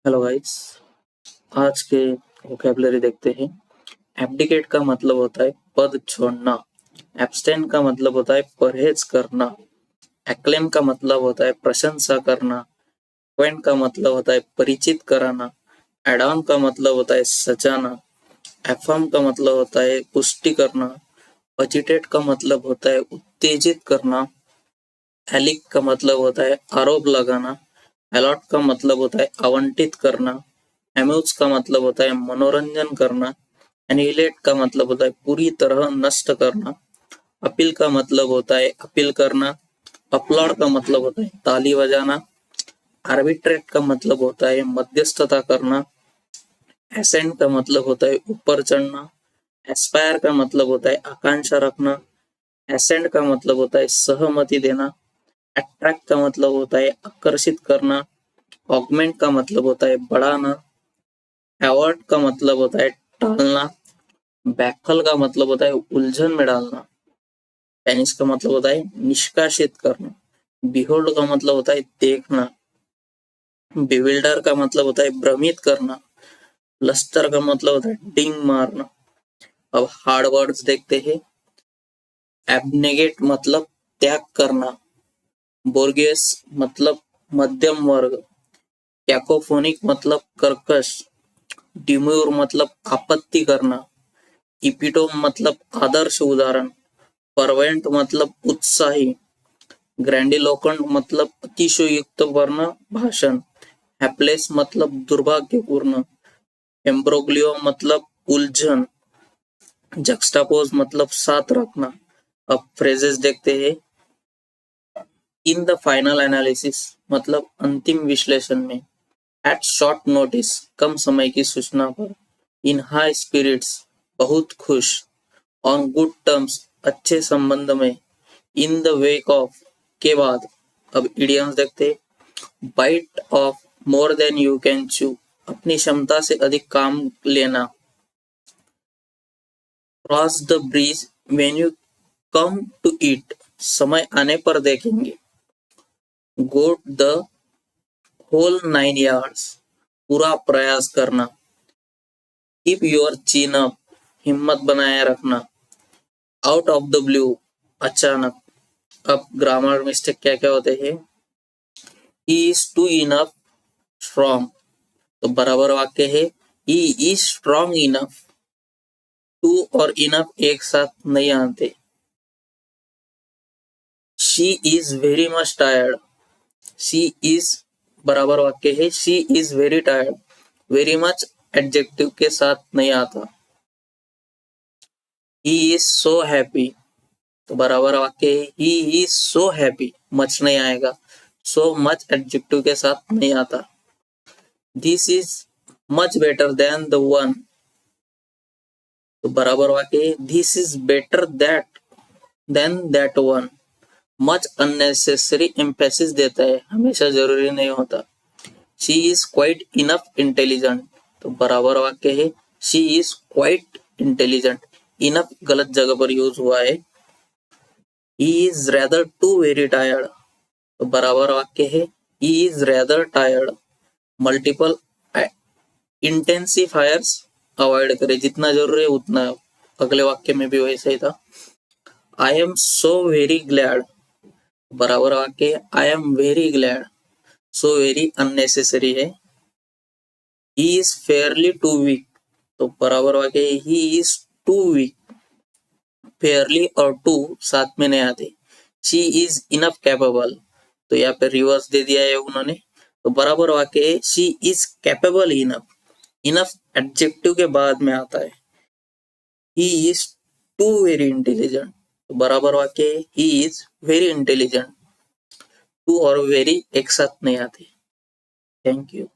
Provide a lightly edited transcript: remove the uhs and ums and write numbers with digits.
Hello guys. आज के vocabulary देखते हैं। एब्डिकेट का मतलब होता है पद छोड़ना। एब्स्टेन का मतलब होता है परहेज करना। एक्लेम का मतलब होता है प्रशंसा करना। क्वेंट का मतलब होता है परिचित कराना। एडॉन का मतलब होता है सजाना। एफर्म का मतलब होता है पुष्टि करना। अजिटेट का मतलब होता है उत्तेजित करना। एलिक का मतलब होता है आरोप लगाना। अलॉट का मतलब होता है आवंटित करना। एम्यूज का मतलब होता है मनोरंजन करना। एनिहिलेट का मतलब होता है पूरी तरह नष्ट करना। अपील का मतलब होता है अपील करना। अपलॉड का मतलब होता है ताली बजाना। आर्बिट्रेट का मतलब होता है मध्यस्थता करना। एसेंड का मतलब होता है ऊपर चढ़ना। एस्पायर का मतलब होता है आकांक्षा रखना। एसेंड का मतलब होता है सहमति देना। अट्रैक्ट का मतलब होता है आकर्षित करना। ऑगमेंट का मतलब होता है बढ़ाना। अवॉइड का मतलब होता है टालना। बैकल का मतलब होता है उलझन में डालना। पेनिस का मतलब होता है निष्कासित करना। बिहोल्ड का मतलब होता है देखना। बिविल्डर का मतलब होता है भ्रमित करना। लस्टर का मतलब होता है डिंग मारना। अब हार्ड वर्ड्स देखते हैं। एबनेगेट मतलब त्याग करना। बोर्गेस मतलब मध्यम वर्ग। कैकोफोनिक मतलब कर्कश। डिम्यूर मतलब आपत्ति करना। इपिटोम मतलब आदर्श उदाहरण। परवेंट मतलब उत्साही। ग्रैंडिलोक्वेंट मतलब अतिशयोक्त वर्ण भाषण। हैप्लेस मतलब दुर्भाग्यपूर्ण। एम्ब्रोग्लियो मतलब उलझन। जक्स्टापोज मतलब साथ रखना। अब फ्रेजेस देखते हैं। इन द फाइनल एनालिसिस मतलब अंतिम विश्लेषण में। एट शॉर्ट नोटिस कम समय की सूचना पर। इन हाई स्पिरिट्स बहुत खुश। ऑन गुड टर्म्स अच्छे संबंध में। इन द वेक ऑफ के बाद। अब इडियम्स देखते। Bite off more than you can chew अपनी क्षमता से अधिक काम लेना। Cross the bridge when you come to it समय आने पर देखेंगे। गो द होल 9 yards पूरा प्रयास करना। कीप योर चीन अप हिम्मत बनाए रखना। आउट ऑफ द ब्लू अचानक। अब ग्रामर मिस्टेक क्या क्या होते हैं। He is too enough strong तो बराबर वाक्य है he is strong enough. Too और इनफ एक साथ नहीं आते। She is very much tired. शी इज बराबर वाक्य है she is very tired. Very much adjective के साथ नहीं आता। ही इज सो हैप्पी तो बराबर वाक्य है he is so happy much नहीं आएगा। सो मच एडजेक्टिव के साथ नहीं आता। This is much better than the one तो बराबर वाक्य this is better that than that one. Much unnecessary emphasis देता है हमेशा जरूरी नहीं होता। She is quite enough intelligent तो बराबर वाक्य है she is quite intelligent. Enough गलत जगह पर यूज हुआ है। He is rather too very tired तो बराबर वाक्य है he is rather tired. Multiple intensifiers avoid करें जितना जरूरी है उतना। अगले वाक्य में भी वैसे ही था। I am so very glad बराबर वाक्य I am very glad. So very unnecessary है। He is fairly too weak तो बराबर वाक्य he is too weak. Fairly और टू साथ में नहीं आते। शी इज इनफ कैपेबल तो यहाँ पे रिवर्स दे दिया है उन्होंने तो बराबर वाक्य है she is capable enough. Enough adjective के बाद में आता है। He is too very intelligent तो बराबर वाक्य है he is very intelligent. Too और वेरी एक साथ नहीं आते। Thank you.